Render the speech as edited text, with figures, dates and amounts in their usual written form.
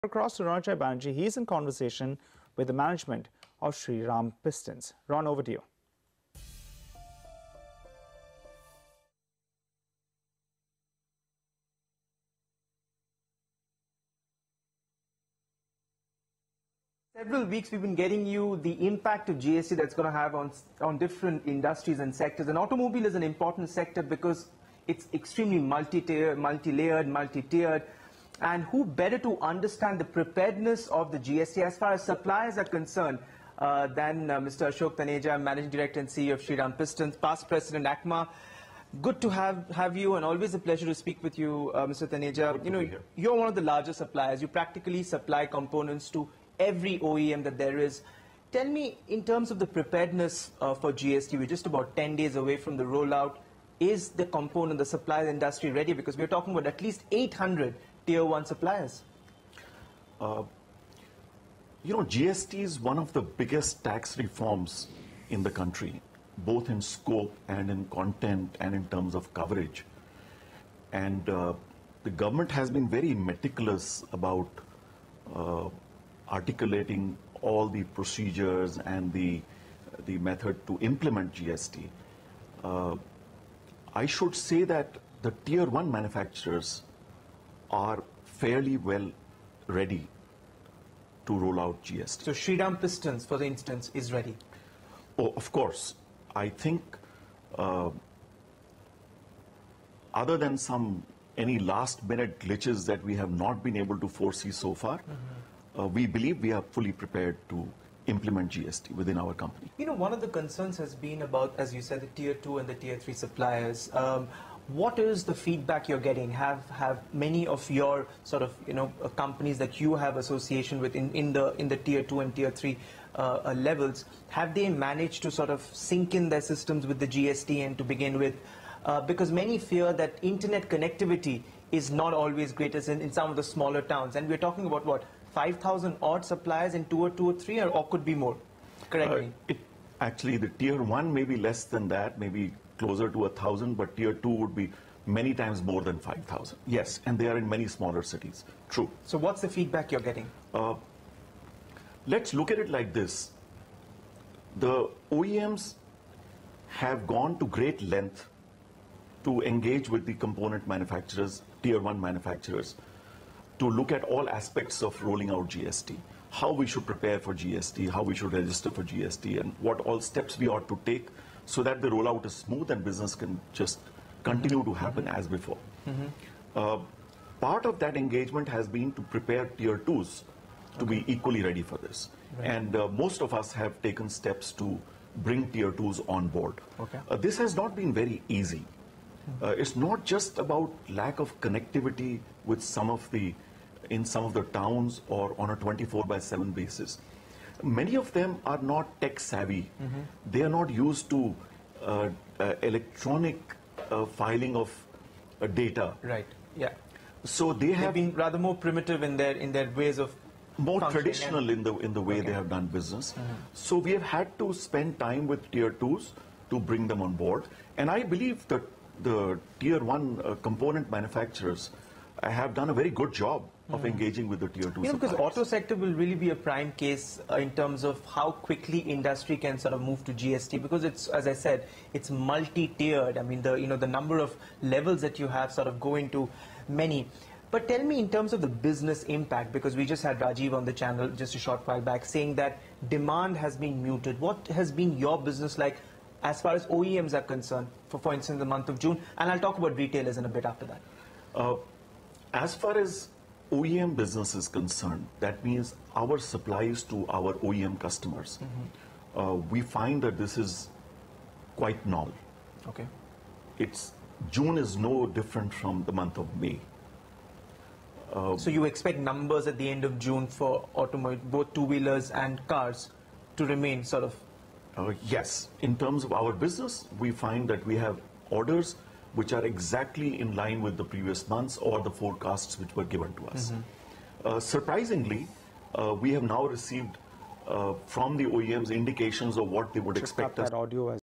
Across to Ron Banerjee, he's in conversation with the management of Shriram Pistons. Ron, over to you. Several weeks we've been getting you the impact of GST that's going to have on different industries and sectors. And automobile is an important sector because it's extremely multi-layered, multi-tiered. And who better to understand the preparedness of the GST as far as suppliers are concerned than Mr. Ashok Taneja, Managing Director and CEO of Shriram Pistons, past President ACMA. Good to have you, and always a pleasure to speak with you, Mr. Taneja. You know, you're one of the largest suppliers. You practically supply components to every OEM that there is. Tell me, in terms of the preparedness for GST, we're just about 10 days away from the rollout. Is the component, the supply industry ready? Because we're talking about at least 800 Tier-1 suppliers. You know, GST is one of the biggest tax reforms in the country, both in scope and in content and in terms of coverage. And the government has been very meticulous about articulating all the procedures and the method to implement GST. I should say that the Tier-1 manufacturers are fairly well ready to roll out GST. So Shriram Pistons, for instance, is ready? Oh, of course. I think other than any last-minute glitches that we have not been able to foresee so far, we believe we are fully prepared to implement GST within our company. You know, one of the concerns has been about, as you said, the Tier 2 and the Tier 3 suppliers. What is the feedback you're getting? Have many of your sort of, companies that you have association with in the Tier 2 and Tier 3 levels, have they managed to sort of sync in their systems with the GST and to begin with? Because many fear that internet connectivity is not always great as in some of the smaller towns. And we're talking about what, 5,000 odd suppliers in Tier 2 or 3, or could be more? Correct me. Actually, the Tier 1 may be less than that, maybe closer to 1,000, but Tier 2 would be many times more than 5,000. Yes, and they are in many smaller cities. True. So what's the feedback you're getting? Let's look at it like this. The OEMs have gone to great length to engage with the component manufacturers, Tier 1 manufacturers, to look at all aspects of rolling out GST, how we should prepare for GST, how we should register for GST, and what all steps we ought to take so that the rollout is smooth and business can just continue to happen as before. Part of that engagement has been to prepare Tier 2s to be equally ready for this. Right. And most of us have taken steps to bring Tier 2s on board. This has not been very easy. It's not just about lack of connectivity with in some of the towns or on a 24/7 basis. Many of them are not tech savvy. They are not used to electronic filing of data. Right. Yeah. So they've been rather more primitive in their ways of more traditional in the way they have done business. So we have had to spend time with Tier 2s to bring them on board. And I believe that the Tier 1 component manufacturers have done a very good job of engaging with the Tier 2 because auto sector will really be a prime case in terms of how quickly industry can sort of move to GST, because it's, as I said, it's multi-tiered. I mean, the number of levels that you have sort of go into many. But tell me, in terms of the business impact, because we just had Rajiv on the channel just a short while back saying that demand has been muted. What has been your business like as far as OEMs are concerned, for instance, the month of June? And I'll talk about retailers in a bit after that. As far as OEM business is concerned, that means our supplies to our OEM customers. We find that this is quite null. June is no different from the month of May. So you expect numbers at the end of June for automobile, both two-wheelers and cars, to remain sort of? Yes. In terms of our business, we find that we have orders which are exactly in line with the previous months or the forecasts which were given to us. Surprisingly, we have now received from the OEMs indications of what they would expect us. That audio